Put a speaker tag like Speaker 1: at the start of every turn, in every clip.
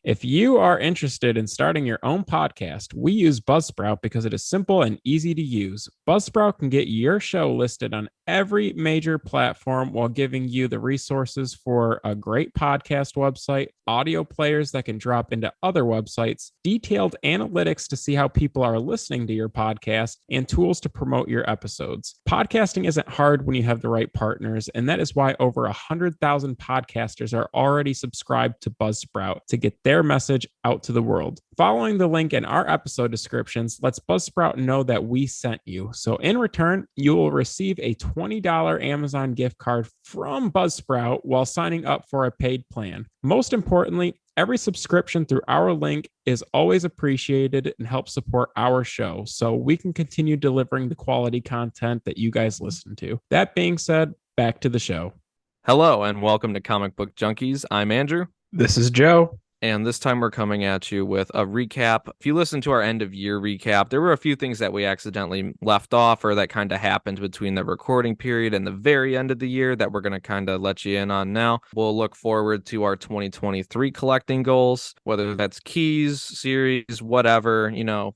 Speaker 1: If you are interested in starting your own podcast, we use Buzzsprout because it is simple and easy to use. Buzzsprout can get your show listed on every major platform while giving you the resources for a great podcast website, audio players that can drop into other websites, detailed analytics to see how people are listening to your podcast, and tools to promote your episodes. Podcasting isn't hard when you have the right partners, and that is why over 100,000 podcasters are already subscribed to Buzzsprout to get their message out to the world. Following the link in our episode descriptions lets Buzzsprout know that we sent you. So in return, you will receive a $20 Amazon gift card from Buzzsprout while signing up for a paid plan. Most importantly, every subscription through our link is always appreciated and helps support our show so we can continue delivering the quality content that you guys listen to. That being said, back to the show.
Speaker 2: Hello and welcome to Comic Book Junkies. I'm Andrew.
Speaker 1: This is Joe.
Speaker 2: And this time we're coming at you with a recap. If you listen to our end of year recap, there were a few things that we accidentally left off or that kind of happened between the recording period and the very end of the year that we're going to kind of let you in on now. We'll look forward to our 2023 collecting goals, whether that's keys, series, whatever,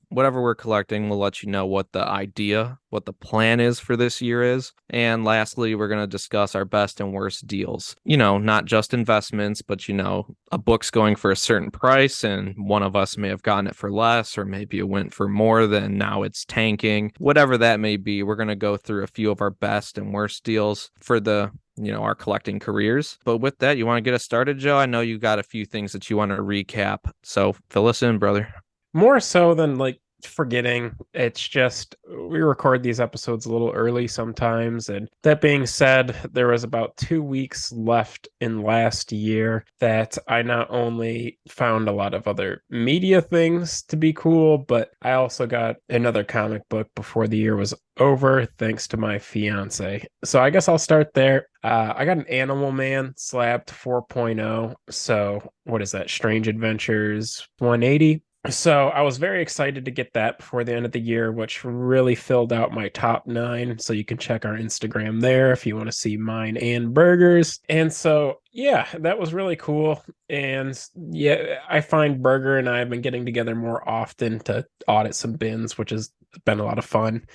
Speaker 2: whatever we're collecting, we'll let you know what the plan is for this year is. And lastly, we're going to discuss our best and worst deals. Not just investments, but a book's going for a certain price and one of us may have gotten it for less, or maybe it went for more than now it's tanking. Whatever that may be, we're going to go through a few of our best and worst deals for our collecting careers. But with that, you want to get us started, Joe? I know you got a few things that you want to recap, so fill us in, brother.
Speaker 1: More so than forgetting, it's just we record these episodes a little early sometimes, and that being said, there was about 2 weeks left in last year that I not only found a lot of other media things to be cool, but I also got another comic book before the year was over thanks to my fiance. So I guess I'll start there. I got an Animal Man Slabbed 4.0. So what is that? Strange Adventures 180. So I was very excited to get that before the end of the year, which really filled out my top 9. So you can check our Instagram there if you want to see mine and Burger's. And so, yeah, that was really cool. And yeah, I find Burger and I have been getting together more often to audit some bins, which has been a lot of fun.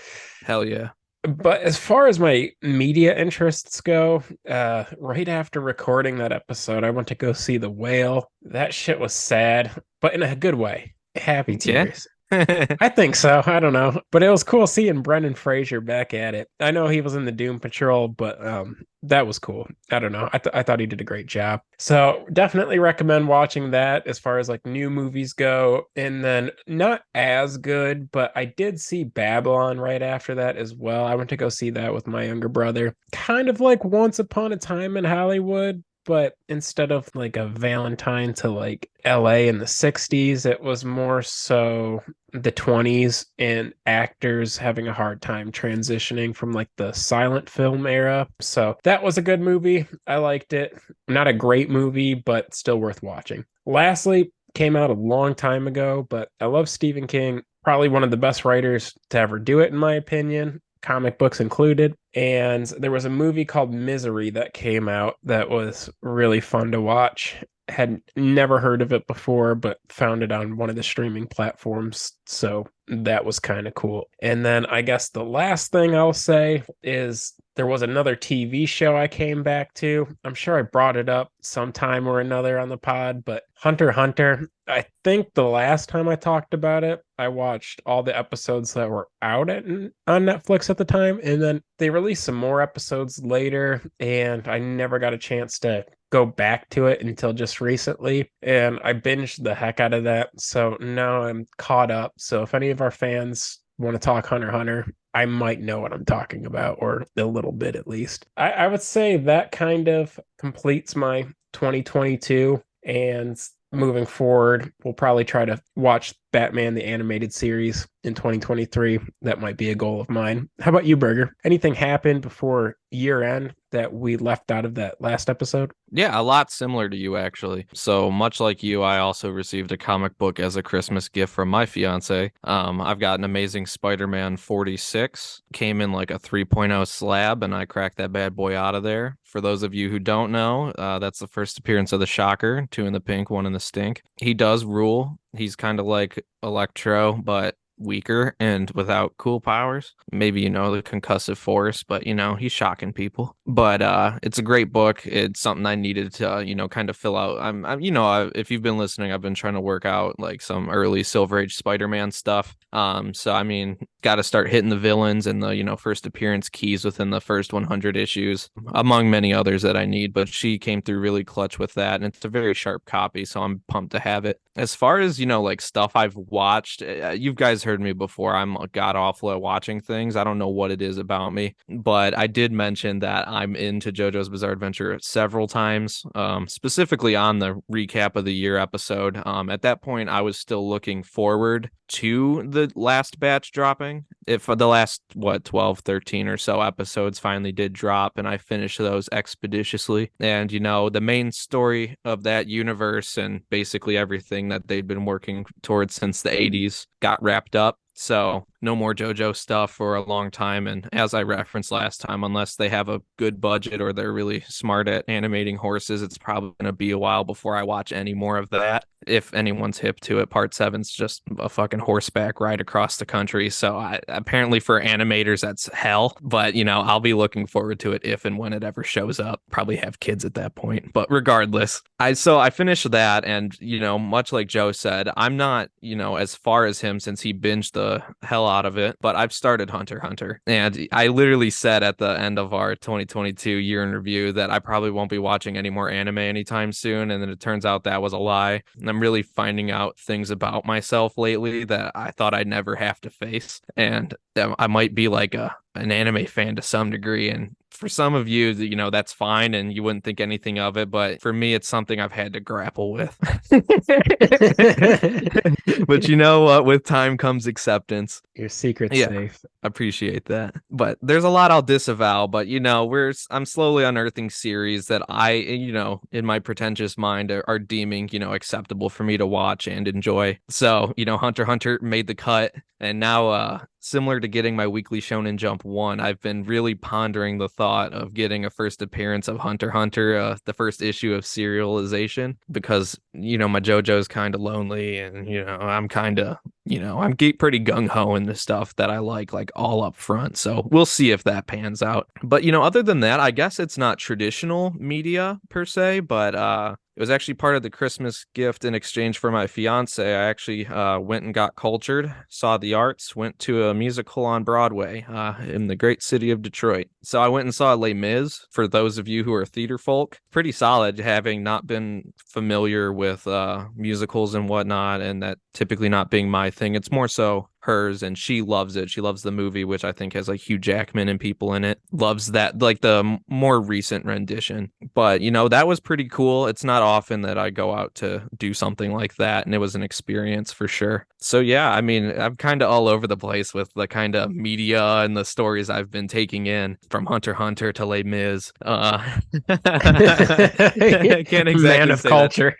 Speaker 2: Hell yeah.
Speaker 1: But as far as my media interests go, right after recording that episode, I went to go see The Whale. That shit was sad, but in a good way. Happy tears.
Speaker 2: Yeah.
Speaker 1: I think so. I don't know. But it was cool seeing Brendan Fraser back at it. I know he was in the Doom Patrol, but that was cool. I don't know. I thought he did a great job. So definitely recommend watching that as far as new movies go. And then not as good, but I did see Babylon right after that as well. I went to go see that with my younger brother. Kind of like Once Upon a Time in Hollywood, but instead of a Valentine to LA in the 60s, it was more so the 20s and actors having a hard time transitioning from the silent film era. So that was a good movie. I liked it. Not a great movie, but still worth watching. Lastly, came out a long time ago, but I love Stephen King. Probably one of the best writers to ever do it, in my opinion. Comic books included. And there was a movie called Misery that came out that was really fun to watch. Had never heard of it before, but found it on one of the streaming platforms. So that was kind of cool. And then I guess the last thing I'll say is there was another TV show I came back to. I'm sure I brought it up sometime or another on the pod, but Hunter x Hunter. I think the last time I talked about it, I watched all the episodes that were out on Netflix at the time, and then they released some more episodes later, and I never got a chance to go back to it until just recently, and I binged the heck out of that. So now I'm caught up. So if any of our fans want to talk Hunter x Hunter, I might know what I'm talking about, or a little bit at least. I would say that kind of completes my 2022, and moving forward, we'll probably try to watch Batman the Animated Series in 2023. That might be a goal of mine. How about you, Burger? Anything happened before year end that we left out of that last episode?
Speaker 2: Yeah, a lot similar to you, actually. So much like you, I also received a comic book as a Christmas gift from my fiance. I've got an Amazing Spider-Man 46, came in like a 3.0 slab, and I cracked that bad boy out of there. For those of you who don't know, that's the first appearance of the Shocker, 2 in the pink, 1 in the stink. He does rule. He's kind of like Electro, but weaker and without cool powers. Maybe the concussive force, but he's shocking people. But it's a great book. It's something I needed to kind of fill out. If you've been listening, I've been trying to work out like some early Silver Age Spider-Man stuff. So I mean, got to start hitting the villains and the first appearance keys within the first 100 issues, among many others that I need. But she came through really clutch with that, and it's a very sharp copy, so I'm pumped to have it. As far as like stuff I've watched, you guys heard me before. I'm god awful at watching things. I don't know what it is about me, but I did mention that I'm into JoJo's Bizarre Adventure several times, specifically on the recap of the year episode. At that point, I was still looking forward to the last batch dropping. If the last 12, 13 or so episodes finally did drop, and I finished those expeditiously, and the main story of that universe and basically everything that they'd been working towards since the 80s got wrapped up. So no more JoJo stuff for a long time. And as I referenced last time, unless they have a good budget or they're really smart at animating horses, it's probably going to be a while before I watch any more of that. If anyone's hip to it, part 7's just a fucking horseback ride across the country. So apparently for animators, that's hell. But, I'll be looking forward to it if and when it ever shows up. Probably have kids at that point. But regardless, I finished that. And, much like Joe said, I'm not, as far as him since he binged the hell out of it. But I've started Hunter x Hunter. And I literally said at the end of our 2022 year in review that I probably won't be watching any more anime anytime soon. And then it turns out that was a lie. And I'm really finding out things about myself lately that I thought I'd never have to face. And I might be like an anime fan to some degree. And for some of you, that's fine and you wouldn't think anything of it. But for me, it's something I've had to grapple with. But you know what? With time comes acceptance.
Speaker 1: Your secret's safe.
Speaker 2: Appreciate that. But there's a lot I'll disavow. But I'm slowly unearthing series that I, in my pretentious mind, are deeming, acceptable for me to watch and enjoy. So, Hunter x Hunter made the cut, and now similar to getting my weekly Shonen Jump 1, I've been really pondering the thought of getting a first appearance of Hunter x Hunter, the first issue of serialization, because my JoJo's kind of lonely, and I'm kind of I'm pretty gung-ho in the stuff that I like all up front. So we'll see if that pans out. But other than that, I guess it's not traditional media per se, but it was actually part of the Christmas gift in exchange for my fiance. I actually went and got cultured, saw the arts, went to a musical on Broadway in the great city of Detroit. So I went and saw Les Mis. For those of you who are theater folk, pretty solid, having not been familiar with musicals and whatnot, and that typically not being my thing. It's more so hers, and she loves it. She loves the movie, which I think has like Hugh Jackman and people in it. Loves that, like the more recent rendition. But that was pretty cool. It's not often that I go out to do something like that, and it was an experience for sure. So yeah, I mean, I'm kind of all over the place with the kind of media and the stories I've been taking in, from Hunter x Hunter to Les Mis. I can't exactly
Speaker 1: man of
Speaker 2: say
Speaker 1: culture.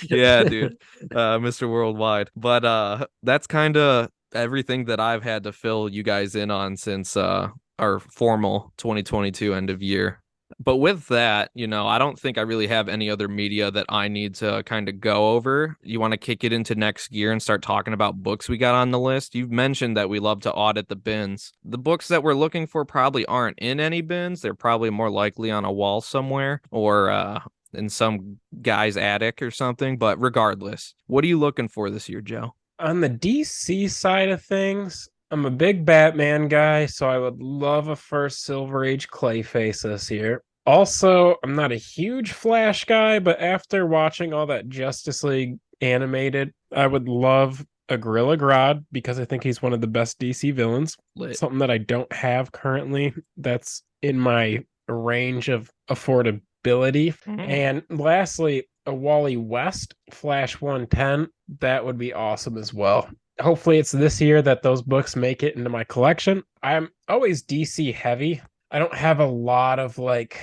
Speaker 2: Yeah, dude. Mr. Worldwide. But that's kind of everything that I've had to fill you guys in on since our formal 2022 end of year. But with that, I don't think I really have any other media that I need to kind of go over. You want to kick it into next gear and start talking about books we got on the list? You've mentioned that we love to audit the bins. The books that we're looking for probably aren't in any bins. They're probably more likely on a wall somewhere, or in some guy's attic or something. But regardless, what are you looking for this year, Joe?
Speaker 1: On the DC side of things, I'm a big Batman guy, so I would love a first Silver Age Clayface this year. Also, I'm not a huge Flash guy, but after watching all that Justice League animated, I would love a Gorilla Grodd because I think he's one of the best DC villains.
Speaker 2: Lit.
Speaker 1: Something that I don't have currently that's in my range of affordability.
Speaker 2: Mm-hmm.
Speaker 1: And lastly, a Wally West Flash 110, that would be awesome as well. hopefully it's this year that those books make it into my collection. I'm always DC heavy. I don't have a lot of like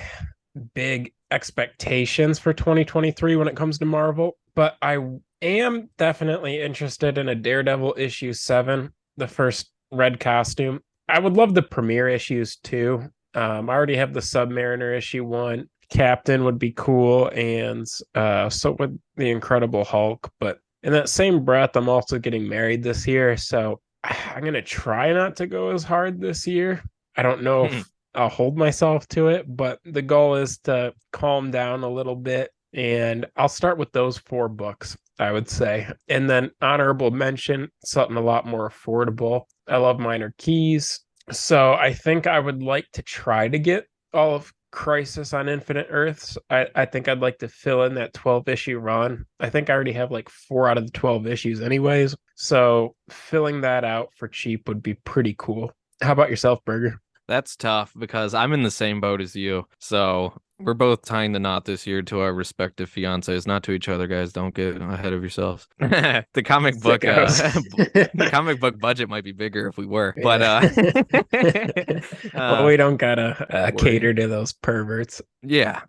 Speaker 1: big expectations for 2023 when it comes to Marvel, but I am definitely interested in a Daredevil issue 7, the first red costume. I would love the premiere issues too. I already have the Submariner issue 1. Captain would be cool, and so would the Incredible Hulk. But in that same breath, I'm also getting married this year, so I'm gonna try not to go as hard this year. I don't know if I'll hold myself to it, but the goal is to calm down a little bit. And I'll start with those 4 books, I would say. And then honorable mention, something a lot more affordable. I love Minor Keys. So I think I would like to try to get all of Crisis on Infinite Earths. I think I'd like to fill in that 12 issue run. I think I already have like 4 out of the 12 issues, anyways. So filling that out for cheap would be pretty cool. How about yourself, Burger?
Speaker 2: That's tough because I'm in the same boat as you. So we're both tying the knot this year to our respective fiancés, not to each other, guys. Don't get ahead of yourselves. The comic book, the comic book budget might be bigger if we were, but
Speaker 1: well, we don't gotta cater to those perverts.
Speaker 2: Yeah.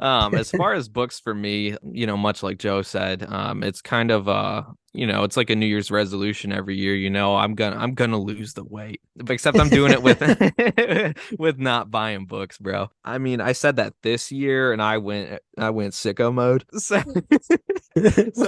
Speaker 2: As far as books for me, much like Joe said, it's kind of it's like a New Year's resolution every year. I'm gonna lose the weight, except I'm doing it with with not buying books, bro. I mean, I said that this year, and I went sicko mode. So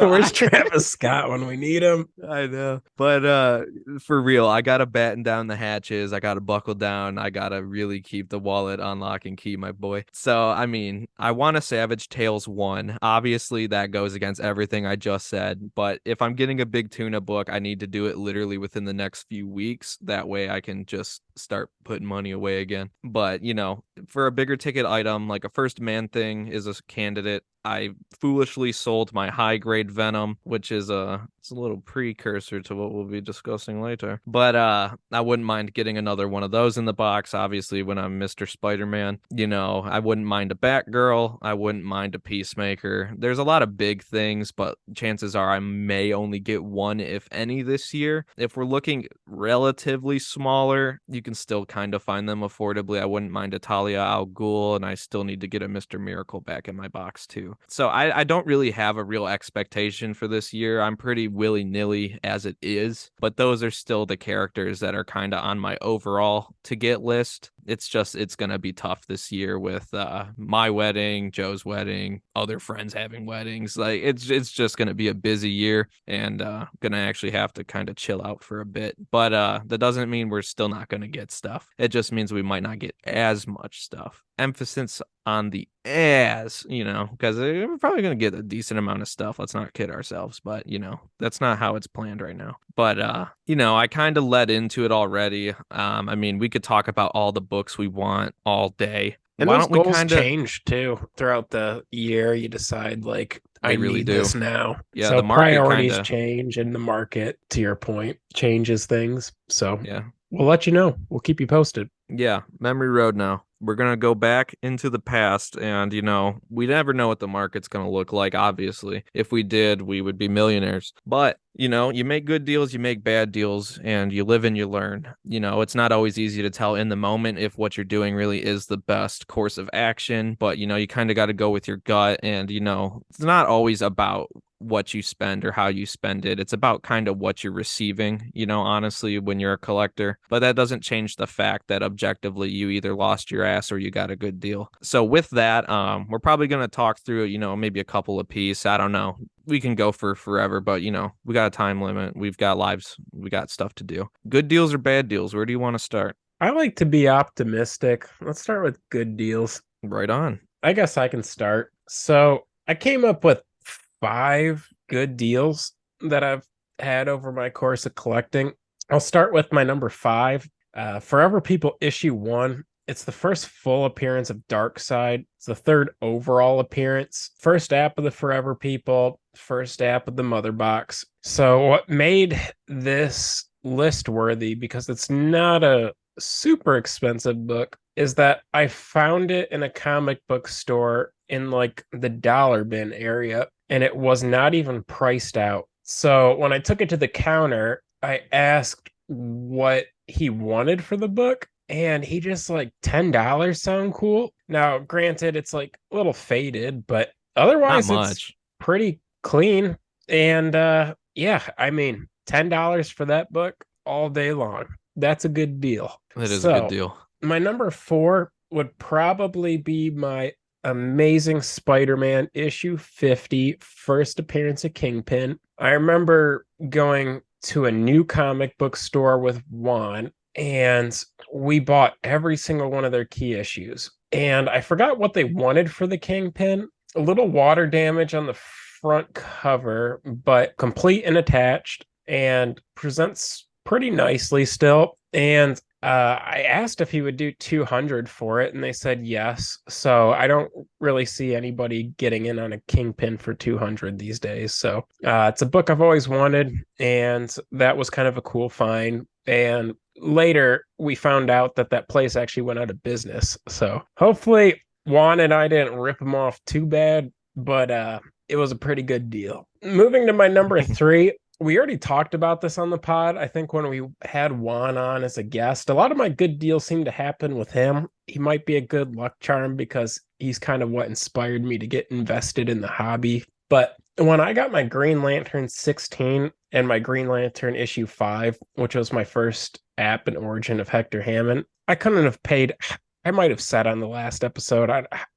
Speaker 1: where's Travis Scott when we need him?
Speaker 2: I know, but for real, I gotta batten down the hatches. I gotta buckle down. I gotta really keep the wallet on lock and key, my boy. So, I mean, I want a Savage Tales 1. Obviously, that goes against everything I just said. But if I'm getting a big tuna book, I need to do it literally within the next few weeks. That way I can just start putting money away again. But, for a bigger ticket item, like a First Man Thing is a candidate. I foolishly sold my high grade Venom, which is it's a little precursor to what we'll be discussing later. But I wouldn't mind getting another one of those in the box. Obviously, when I'm Mr. Spider-Man, I wouldn't mind a Batgirl. I wouldn't mind a Peacemaker. There's a lot of big things, but chances are I may only get one, if any, this year. If we're looking relatively smaller, you can still kind of find them affordably. I wouldn't mind a Talia al Ghul, and I still need to get a Mr. Miracle back in my box too. So I don't really have a real expectation for this year. I'm pretty willy-nilly as it is, but those are still the characters that are kind of on my overall to get list. It's going to be tough this year with my wedding, Joe's wedding, other friends having weddings. Like it's just going to be a busy year, and going to actually have to kind of chill out for a bit. But that doesn't mean we're still not going to get stuff. It just means we might not get as much stuff. Emphasis on the as, because we're probably going to get a decent amount of stuff. Let's not kid ourselves, but that's not how it's planned right now. But I kind of led into it already. I mean, we could talk about all the books we want all day.
Speaker 1: And those goals change too throughout the year. You decide like, I really need this now.
Speaker 2: Yeah,
Speaker 1: so
Speaker 2: the market
Speaker 1: priorities change, and the market, to your point, changes things. So
Speaker 2: yeah,
Speaker 1: we'll let you know. We'll keep you posted.
Speaker 2: Yeah, memory road now. We're going to go back into the past, and, we never know what the market's going to look like, obviously. If we did, we would be millionaires. But, you make good deals, you make bad deals, and you live and you learn. It's not always easy to tell in the moment if what you're doing really is the best course of action, but, you kind of got to go with your gut, and, it's not always about what you spend or how you spend it. It's about kind of what you're receiving, honestly, when you're a collector. But that doesn't change the fact that objectively you either lost your ass or you got a good deal. So with that, we're probably going to talk through, maybe a couple a piece. I don't know. We can go for forever, but we got a time limit. We've got lives. We got stuff to do. Good deals or bad deals? Where do you want to start?
Speaker 1: I like to be optimistic. Let's start with good deals.
Speaker 2: Right on.
Speaker 1: I guess I can start. So I came up with 5 good deals that I've had over my course of collecting. I'll start with my number 5. Forever People issue 1. It's the first full appearance of Darkseid. It's the 3rd overall appearance. First app of the Forever People, first app of the Mother Box. So what made this list worthy, because it's not a super expensive book, is that I found it in a comic book store in like the dollar bin area, and it was not even priced out. So when I took it to the counter, I asked what he wanted for the book, and he just like $10 sound cool. Now, granted, it's like a little faded, but
Speaker 2: Not
Speaker 1: otherwise it's
Speaker 2: much.
Speaker 1: pretty clean. And yeah, I mean, $10 for that book all day long. That's a good deal.
Speaker 2: That is a good
Speaker 1: So
Speaker 2: deal.
Speaker 1: my number four would probably be my Amazing Spider-Man issue 50, first appearance of Kingpin. I remember going to a new comic book store with Juan, and we bought every single one of their key issues. And I forgot what they wanted for the Kingpin. A little water damage on the front cover, but complete and attached, and presents pretty nicely still. And I asked if he would do 200 for it, and they said yes. So I don't really see anybody getting in on a Kingpin for 200 these days. So it's a book I've always wanted, and that was kind of a cool find. And later we found out that that place actually went out of business. So hopefully Juan and I didn't rip him off too bad, but it was a pretty good deal. Moving to my number three, we already talked about this on the pod. I think when we had Juan on as a guest, a lot of my good deals seem to happen with him. He might be a good luck charm because he's kind of what inspired me to get invested in the hobby. But when I got my Green Lantern 16 and my Green Lantern issue 5, which was my first app and origin of Hector Hammond, I couldn't have paid. I might have said on the last episode,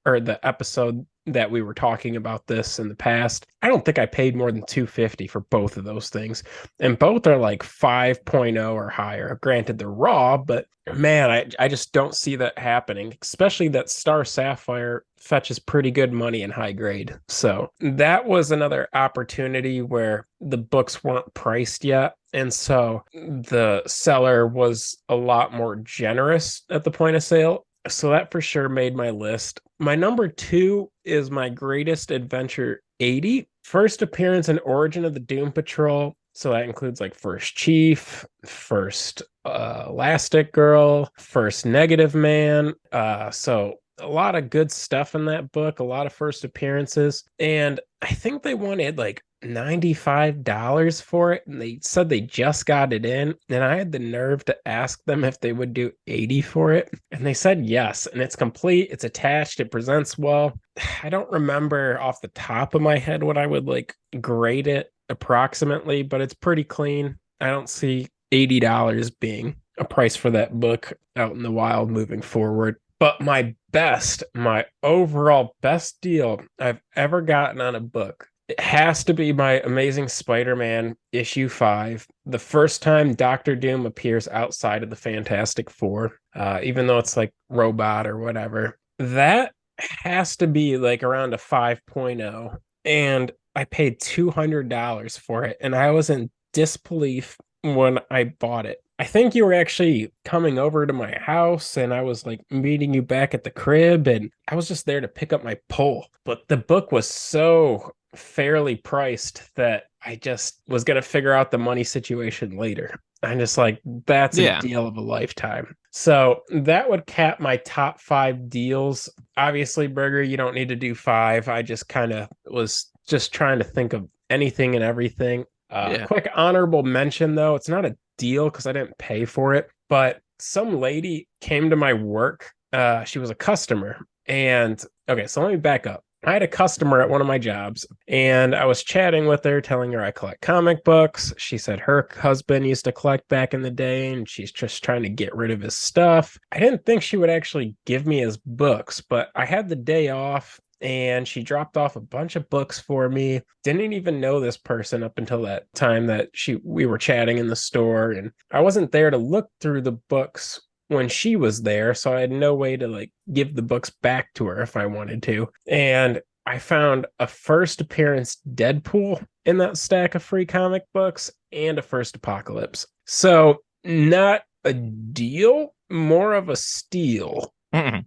Speaker 1: or the episode that we were talking about this in the past, I don't think I paid more than 250 for both of those things. And both are like 5.0 or higher. Granted, they're raw, but man, I just don't see that happening, especially that Star Sapphire fetches pretty good money in high grade. So that was another opportunity where the books weren't priced yet. And so the seller was a lot more generous at the point of sale. So that for sure made my list. My number two is my Greatest Adventure 80, first appearance and origin of the Doom Patrol. So that includes like first Chief, first Elastic Girl, first Negative Man. So a lot of good stuff in that book, a lot of first appearances. And I think they wanted like $95 for it, and they said they just got it in, and I had the nerve to ask them if they would do 80 for it, and they said yes. And it's complete, it's attached, it presents well. I don't remember off the top of my head what I would like grade it approximately, but it's pretty clean. I don't see $80 being a price for that book out in the wild moving forward. But my overall best deal I've ever gotten on a book, it has to be my Amazing Spider-Man issue 5, the first time Doctor Doom appears outside of the Fantastic Four, even though it's like robot or whatever. That has to be like around a 5.0. And I paid $200 for it. And I was in disbelief when I bought it. I think you were actually coming over to my house and I was like meeting you back at the crib, and I was just there to pick up my pole. But the book was so fairly priced that I just was going to figure out the money situation later. I'm just like, that's a
Speaker 2: Yeah.
Speaker 1: deal of a lifetime. So that would cap my top 5 deals. Obviously, Burger, you don't need to do 5. I just kind of was just trying to think of anything and everything.
Speaker 2: Yeah.
Speaker 1: Quick honorable mention, though, it's not a deal because I didn't pay for it, but some lady came to my work. She was a customer. And okay, so let me back up. I had a customer at one of my jobs, and I was chatting with her, telling her I collect comic books. She said her husband used to collect back in the day, and she's just trying to get rid of his stuff. I didn't think she would actually give me his books, but I had the day off, and she dropped off a bunch of books for me. Didn't even know this person up until that time that we were chatting in the store, and I wasn't there to look through the books when she was there, so I had no way to like give the books back to her if I wanted to. And I found a first appearance Deadpool in that stack of free comic books and a first Apocalypse. So not a deal, more of a steal.
Speaker 2: Mm-mm.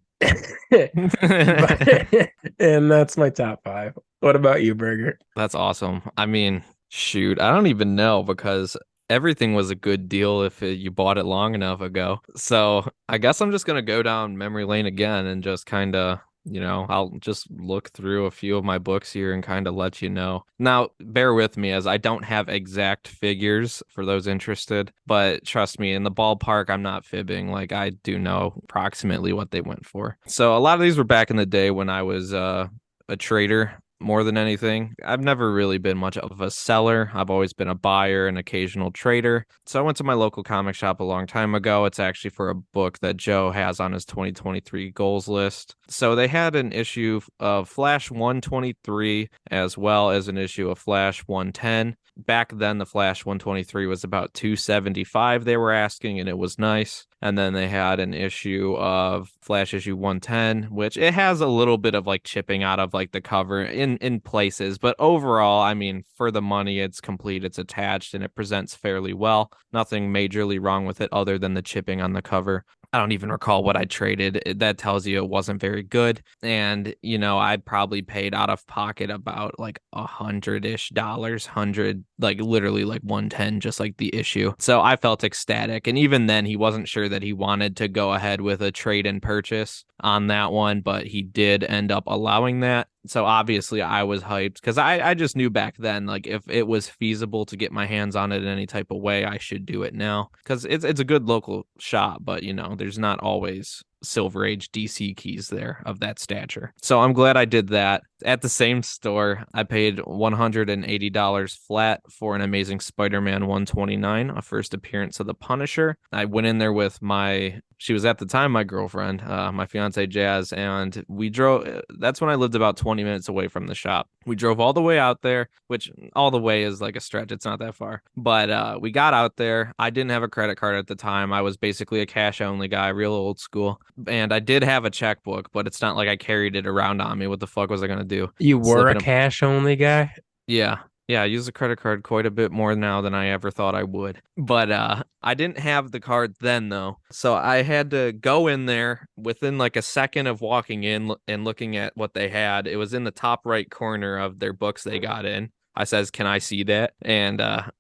Speaker 1: And that's my top 5. What about you, Burger?
Speaker 2: That's awesome. I mean, shoot, I don't even know because everything was a good deal if you bought it long enough ago. So I guess I'm just gonna go down memory lane again and just kind of I'll just look through a few of my books here and kind of let you know. Now, bear with me as I don't have exact figures for those interested, but trust me, in the ballpark, I'm not fibbing. Like, I do know approximately what they went for. So a lot of these were back in the day when I was a trader more than anything. I've never really been much of a seller. I've always been a buyer, an occasional trader. So I went to my local comic shop a long time ago. It's actually for a book that Joe has on his 2023 goals list. So they had an issue of Flash 123 as well as an issue of Flash 110. Back then, the Flash 123 was about 275 they were asking, and it was nice. And then they had an issue of Flash issue 110, which it has a little bit of like chipping out of like the cover in places. But overall, I mean, for the money, it's complete, it's attached, and it presents fairly well. Nothing majorly wrong with it other than the chipping on the cover. I don't even recall what I traded. That tells you it wasn't very good. And, I probably paid out of pocket about like $100-ish, like literally like 110, just like the issue. So I felt ecstatic. And even then, he wasn't sure that he wanted to go ahead with a trade and purchase on that one, but he did end up allowing that. So obviously I was hyped because I just knew back then, like if it was feasible to get my hands on it in any type of way, I should do it now because it's a good local shop, but there's not always Silver Age DC keys there of that stature. So I'm glad I did that. At the same store, I paid $180 flat for an Amazing Spider-Man 129, a first appearance of the Punisher. I went in there with she was at the time my girlfriend, my fiance Jazz, and we drove. That's when I lived about 20 minutes away from the shop. We drove all the way out there, which all the way is like a stretch. It's not that far. But we got out there. I didn't have a credit card at the time. I was basically a cash only guy, real old school. And I did have a checkbook, but it's not like I carried it around on me. What the fuck was I going to do?
Speaker 1: You were
Speaker 2: Slip
Speaker 1: a
Speaker 2: it in.
Speaker 1: cash only guy?
Speaker 2: Yeah. Yeah, I use a credit card quite a bit more now than I ever thought I would. But I didn't have the card then though. So I had to go in there within like a second of walking in and looking at what they had. It was in the top right corner of their books they got in. I says, "Can I see that?" And I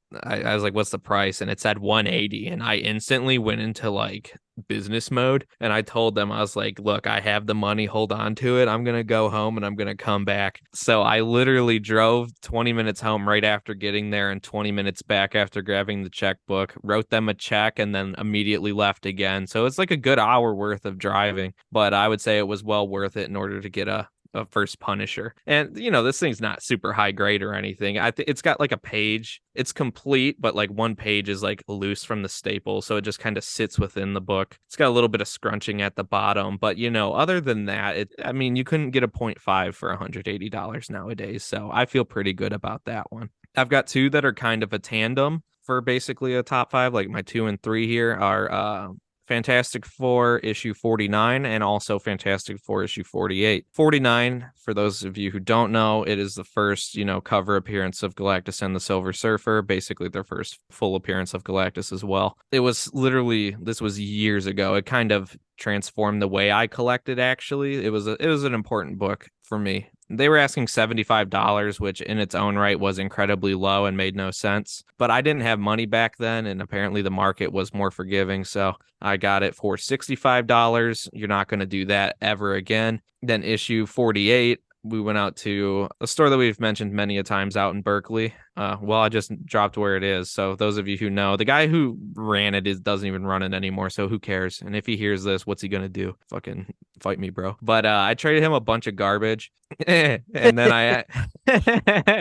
Speaker 2: was like, "What's the price?" And it said 180, and I instantly went into like business mode. And I told them, I was like, "Look, I have the money. Hold on to it. I'm gonna go home and I'm gonna come back." So I literally drove 20 minutes home right after getting there, and 20 minutes back after grabbing the checkbook. Wrote them a check, and then immediately left again. So it's like a good hour worth of driving, but I would say it was well worth it in order to get a first Punisher. And this thing's not super high grade or anything. I think it's got like a page. It's complete, but like one page is like loose from the staple, so it just kind of sits within the book. It's got a little bit of scrunching at the bottom, but other than that, I mean, you couldn't get a 0.5 for $180 nowadays. So I feel pretty good about that one. I've got two that are kind of a tandem for basically a top five. Like my 2 and 3 here are Fantastic Four issue 49 and also Fantastic Four issue 48. 49, for those of you who don't know, it is the first, cover appearance of Galactus and the Silver Surfer, basically their first full appearance of Galactus as well. This was years ago. It kind of transformed the way I collected, actually. It was an important book for me. They were asking $75, which in its own right was incredibly low and made no sense. But I didn't have money back then, and apparently the market was more forgiving, so I got it for $65. You're not going to do that ever again. Then issue 48, we went out to a store that we've mentioned many a times out in Berkeley. I just dropped where it is. So those of you who know, the guy who ran it doesn't even run it anymore. So who cares? And if he hears this, what's he going to do? Fucking fight me, bro. But I traded him a bunch of garbage and then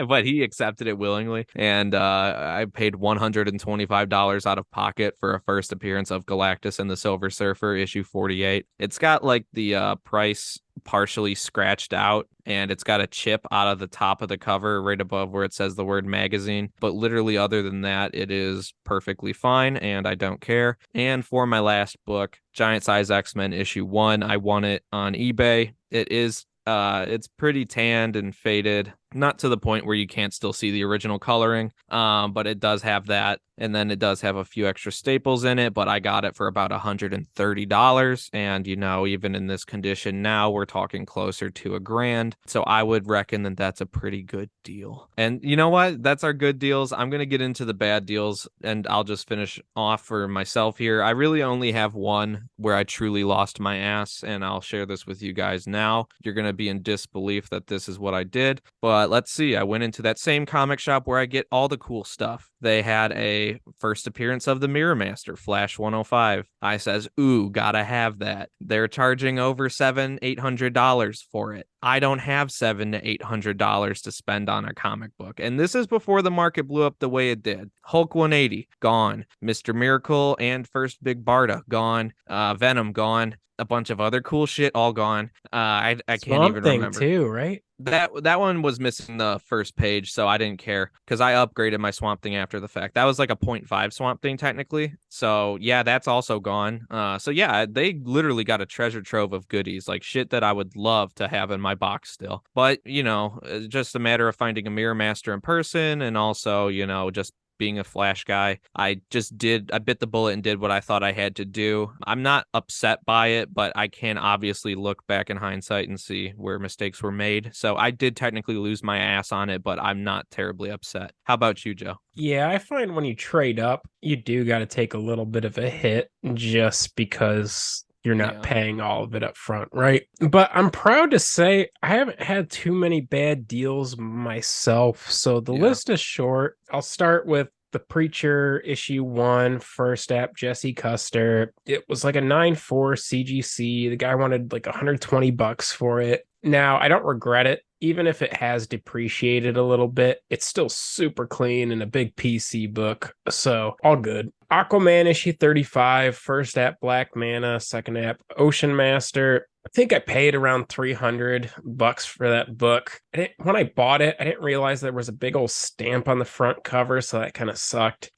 Speaker 2: but he accepted it willingly. And I paid $125 out of pocket for a first appearance of Galactus and the Silver Surfer issue 48. It's got like the price partially scratched out, and it's got a chip out of the top of the cover right above where it says the word magazine. But literally, other than that, it is perfectly fine, and I don't care. And for my last book, Giant Size X-Men issue 1, I won it on eBay. It's pretty tanned and faded. Not to the point where you can't still see the original coloring, but it does have that. And then it does have a few extra staples in it, but I got it for about $130. And, even in this condition now, we're talking closer to $1,000. So I would reckon that that's a pretty good deal. And you know what? That's our good deals. I'm going to get into the bad deals, and I'll just finish off for myself here. I really only have one where I truly lost my ass, and I'll share this with you guys now. You're going to be in disbelief that this is what I did, but let's see. I went into that same comic shop where I get all the cool stuff. They had a first appearance of the Mirror Master, Flash 105. I says, ooh, gotta have that. They're charging over $700-800 for it. I don't have $700-800 to spend on a comic book. And this is before the market blew up the way it did. Hulk 180, gone. Mr. Miracle and First Big Barda, gone. Venom, gone. A bunch of other cool shit, all gone. I can't
Speaker 1: Swamp
Speaker 2: even
Speaker 1: Thing
Speaker 2: remember.
Speaker 1: too, right?
Speaker 2: That one was missing the first page, so I didn't care because I upgraded my Swamp Thing after the fact. That was like a 0.5 Swamp Thing technically. So yeah, that's also gone. So yeah, they literally got a treasure trove of goodies, like shit that I would love to have in my box still. But it's just a matter of finding a Mirror Master in person, and also just being a Flash guy. I bit the bullet and did what I thought I had to do. I'm not upset by it, but I can obviously look back in hindsight and see where mistakes were made. So I did technically lose my ass on it, but I'm not terribly upset. How about you, Joe?
Speaker 1: Yeah, I find when you trade up, you do got to take a little bit of a hit just because you're not
Speaker 2: Yeah.
Speaker 1: paying all of it up front, right? But I'm proud to say I haven't had too many bad deals myself. So the
Speaker 2: Yeah.
Speaker 1: list is short. I'll start with The Preacher issue 1, first app, Jesse Custer. It was like a 9.4 CGC. The guy wanted like $120 for it. Now, I don't regret it. Even if it has depreciated a little bit, it's still super clean and a big PC book. So, all good. Aquaman issue 35, first app Black Mana, second app Ocean Master. I think I paid around $300 for that book. When I bought it, I didn't realize there was a big old stamp on the front cover, so that kind of sucked.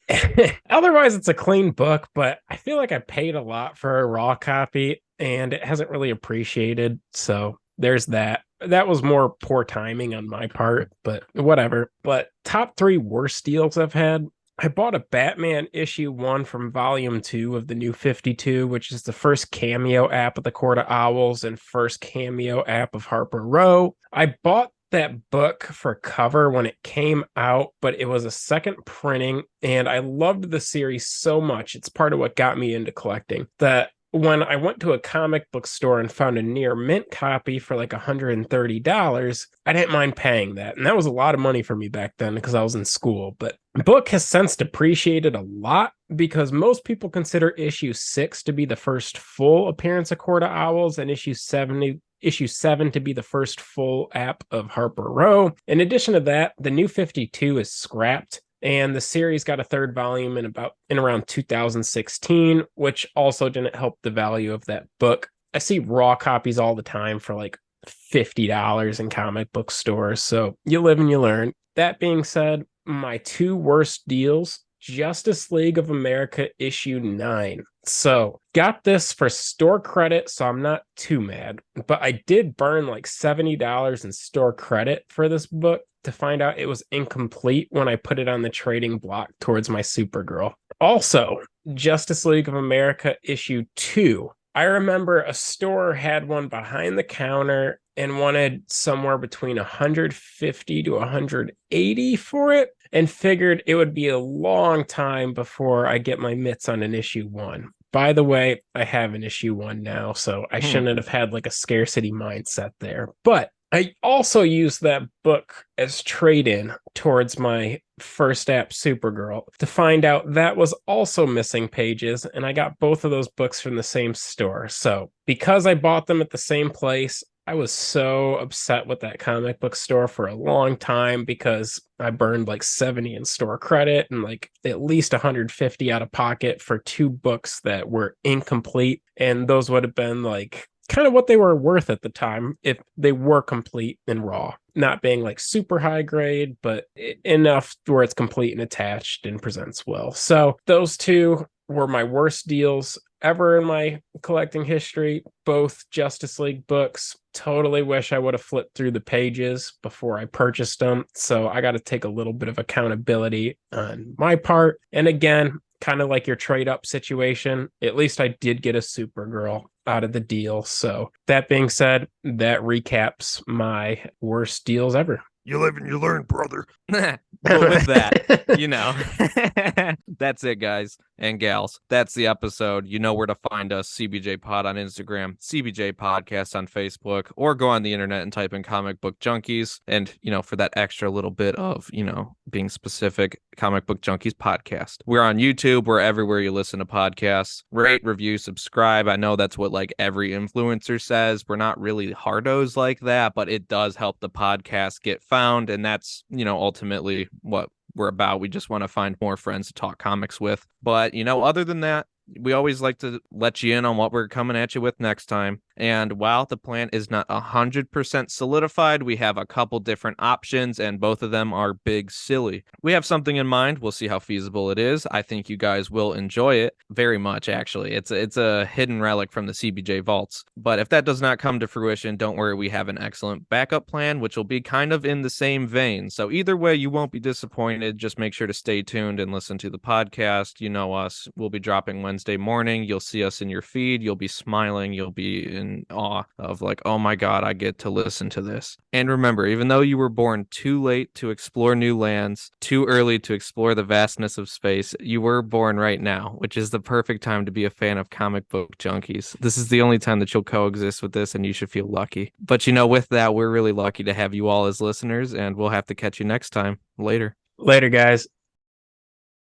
Speaker 1: Otherwise, it's a clean book, but I feel like I paid a lot for a raw copy, and it hasn't really appreciated. So there's that. That was more poor timing on my part, but whatever. But top 3 worst deals I've had. I bought a Batman issue 1 from volume 2 of the New 52, which is the first cameo app of the Court of Owls and first cameo app of Harper Row. I bought that book for cover when it came out, but it was a second printing, and I loved the series so much. It's part of what got me into collecting that when I went to a comic book store and found a near mint copy for like $130, I didn't mind paying that. And that was a lot of money for me back then because I was in school. But the book has since depreciated a lot because most people consider issue 6 to be the first full appearance of Court of Owls and issue 7 to be the first full app of Harper Row. In addition to that, the New 52 is scrapped. And the series got a third volume in around 2016, which also didn't help the value of that book. I see raw copies all the time for like $50 in comic book stores. So you live and you learn. That being said, my 2 worst deals, Justice League of America issue 9. So got this for store credit, so I'm not too mad. But I did burn like $70 in store credit for this book to find out it was incomplete when I put it on the trading block towards my Supergirl. Also, Justice League of America issue 2. I remember a store had one behind the counter and wanted somewhere between 150 to 180 for it, and figured it would be a long time before I get my mitts on an issue 1. By the way, I have an issue 1 now, so I shouldn't have had like a scarcity mindset there. But I also used that book as trade-in towards my first app Supergirl to find out that was also missing pages, and I got both of those books from the same store. So because I bought them at the same place, I was so upset with that comic book store for a long time because I burned like 70 in store credit and like at least 150 out of pocket for 2 books that were incomplete. And those would have been like kind of what they were worth at the time if they were complete and raw, not being like super high grade, but enough where it's complete and attached and presents well. So those 2 were my worst deals. ever in my collecting history. Both Justice League books. Totally wish I would have flipped through the pages before I purchased them. So I got to take a little bit of accountability on my part. And again, kind of like your trade up situation, at least I did get a Supergirl out of the deal. So that being said, that recaps my worst deals ever.
Speaker 3: You live and you learn, brother.
Speaker 2: But with that, you know, that's it, guys and gals. That's the episode. You know where to find us. CBJ Pod on Instagram, CBJ Podcast on Facebook, or go on the internet and type in Comic Book Junkies. And, you know, for that extra little bit of, you know, being specific, Comic Book Junkies Podcast. We're on YouTube. We're everywhere you listen to podcasts. Rate, review, subscribe. I know that's what like every influencer says. We're not really hardos like that, but it does help the podcast get found. And that's, you know, ultimately what we're about. We just want to find more friends to talk comics with. But, you know, other than that, we always like to let you in on what we're coming at you with next time. And while the plan is not 100% solidified, we have a couple different options, and both of them are big silly. We have something in mind. We'll see how feasible it is. I think you guys will enjoy it very much, actually. It's a hidden relic from the CBJ vaults. But if that does not come to fruition, don't worry. We have an excellent backup plan, which will be kind of in the same vein. So either way, you won't be disappointed. Just make sure to stay tuned and listen to the podcast. You know us. We'll be dropping Wednesday morning. You'll see us in your feed. You'll be smiling. You'll be in awe of like, oh my God, I get to listen to this. And remember, even though you were born too late to explore new lands, too early to explore the vastness of space, you were born right now, which is the perfect time to be a fan of Comic Book Junkies. This is the only time that you'll coexist with this, and you should feel lucky. But you know, with that, we're really lucky to have you all as listeners, and we'll have to catch you next time. Later.
Speaker 1: Later, guys.